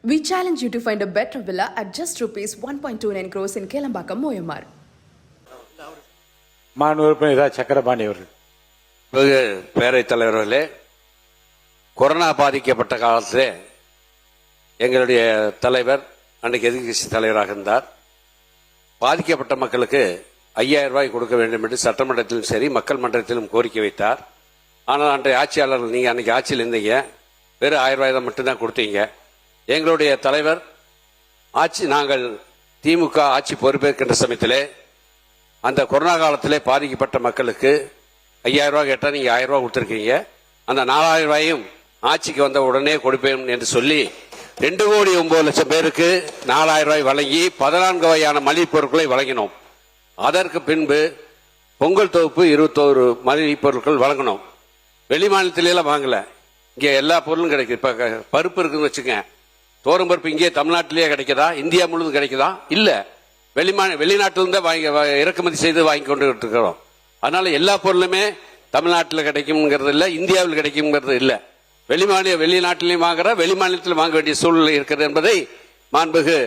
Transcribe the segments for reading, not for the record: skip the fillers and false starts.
We challenge you to find a better villa at just rupees 1.29 crores in Kelambakam, Moyamar. மாணவர் சக்கரபாணி அவர்கள். பேரவைத் தலைவர்களே, corona பாதிக்கப்பட்ட காலத்திலே எங்களுடைய தலைவர் அன்றைக்கு எதிர்கட்சி தலைவராக இருந்தார். பாதிக்கப்பட்ட மக்களுக்கு 5000 ரூபாய் கொடுக்க வேண்டும் என்று சட்டமன்றத்திலும் சரி மக்கள் மன்றத்திலும் கோரிக்கை வைத்தார். ஆனால் அன்றைய ஆட்சியாளர்கள், நீங்கள் அன்றைக்கி ஆட்சியில் இருந்தீங்க, வெறும் 1000 ரூபாய் தான் மட்டும்தான் கொடுத்தீங்க. எங்களுடைய தலைவர் நாங்கள் திமுக ஆட்சி பொறுப்பேற்கின்ற சமயத்திலே அந்த கொரோனா காலத்திலே பாதிக்கப்பட்ட மக்களுக்கு 5000 ரூபாய் கேட்டால் நீங்கள் 1000 ரூபாய் கொடுத்துருக்கீங்க. அந்த 4000 ரூபாயும் ஆட்சிக்கு வந்த உடனே கொடுப்பேன் என்று சொல்லி 2,09,00,000 பேருக்கு 4000 ரூபாய் வழங்கி 14 வகையான மளிகைப் பொருட்களை வழங்கினோம். அதற்கு பின்பு பொங்கல் தொகுப்பு 21 மளிகைப் பொருட்கள் வழங்கினோம். வெளி மாநிலத்திலாம் வாங்கல, இங்கே எல்லா பொருளும் கிடைக்குது. இப்போ பருப்பு இருக்குன்னு வச்சுங்க, தோரம் பருப்பு இங்கே தமிழ்நாட்டிலேயே கிடைக்குதா, இந்தியா முழுவதும் கிடைக்குதா? இல்ல, வெளிநாட்டிலிருந்து வாங்கி இறக்குமதி செய்து வாங்கி கொண்டு இருக்கிறோம். அதனால எல்லா பொருளுமே தமிழ்நாட்டில் கிடைக்கும்ங்கிறது இல்லை, இந்தியாவில் கிடைக்கும்ங்கிறது இல்லை. வெளிநாட்டிலையும் வாங்குற, வெளி மாநிலத்தில் வாங்க வேண்டிய சூழ்நிலை இருக்கிறது என்பதை மாண்புமிகு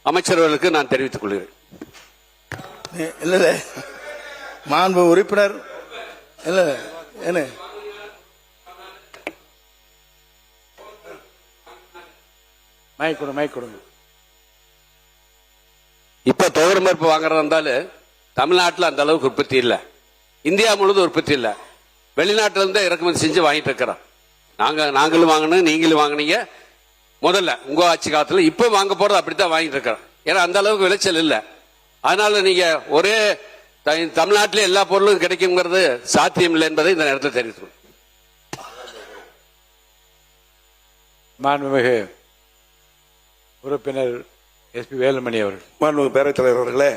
அமைச்சர்களுக்கு நான் தெரிவித்துக் கொள்கிறேன். இல்ல மாண்பு உறுப்பினர் இல்ல என்ன மைக் கொடுங்க. இப்ப துவரம் பருப்பு வாங்குறதா இருந்தாலும் தமிழ்நாட்டில் அந்த அளவுக்கு உற்பத்தி இல்லை, இந்தியா முழுவதும் உற்பத்தி இல்லை. வெளிநாட்டில இருந்து இறக்குமதி செஞ்சு வாங்கிட்டு இருக்கிறோம். நாங்களும் வாங்கணும், நீங்களும் வாங்கினீங்க முதல்ல உங்க ஆட்சி காலத்துல. இப்ப வாங்க போறது அப்படித்தான் வாங்கிட்டு இருக்கிறோம். ஏன்னா அந்த அளவுக்கு விளைச்சல் இல்லை. அதனால நீங்க ஒரே தமிழ்நாட்டிலே எல்லா பொருளும் கிடைக்குங்கிறது சாத்தியம் இல்லை என்பதை இந்த நேரத்தில் தெரிவித்துள்ளோம். மாண்புமிகு உறுப்பினர் SP வேலுமணி அவர்கள். மாண்புமிகு பேரவைத் தலைவர் அவர்களே,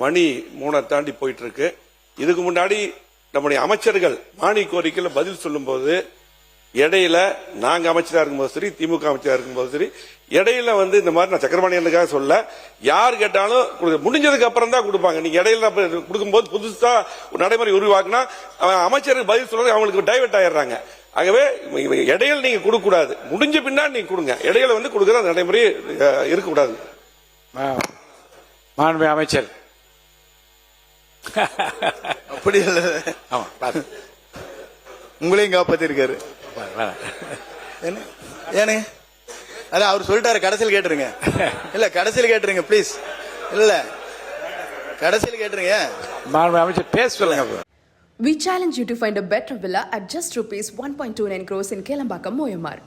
மணி 3 தாண்டி போயிட்டு இருக்கு. இதுக்கு முன்னாடி நம்முடைய அமைச்சர்கள் மானிய கோரிக்கையில பதில் சொல்லும் போது இடையில நாங்க அமைச்சரா இருக்கும்போது சரி, திமுக அமைச்சரா இருக்கும்போது சரி, இடையில இந்த மாதிரி நான் சக்கரபாணியனுக்காக சொல்ல, யார் கேட்டாலும் முடிஞ்சதுக்கு அப்புறம் தான் கொடுப்பாங்க. நீங்க இடையில கொடுக்கும்போது புதுசா நடைமுறை உருவாக்குனா அமைச்சருக்கு பதில் சொல்றது அவங்களுக்கு டைவர்ட் ஆயிடுறாங்க. ஆகவே இடையில நீங்க கொடுக்க கூடாது, முடிஞ்ச பின்னாடி நீங்க கொடுங்க. இடையில கொடுக்கிற நடைமுறை இருக்கக்கூடாது. மாண்புமிகு அமைச்சர் அப்படி இல்ல, உங்களையும் காப்பாத்தி இருக்காரு. ஏனே அதான் அவர் சொல்லிட்டாரு, கடைசியில் கேட்டுருங்க. இல்ல கடைசியில் கேட்டுருங்க ப்ளீஸ். இல்ல கடைசியில் கேட்டுருங்க. மாண்புமிகு அமைச்சர் பேச சொல்லுங்க. We challenge you to find a better villa at just rupees 1.29 crores in Kelambakam, Moyamar.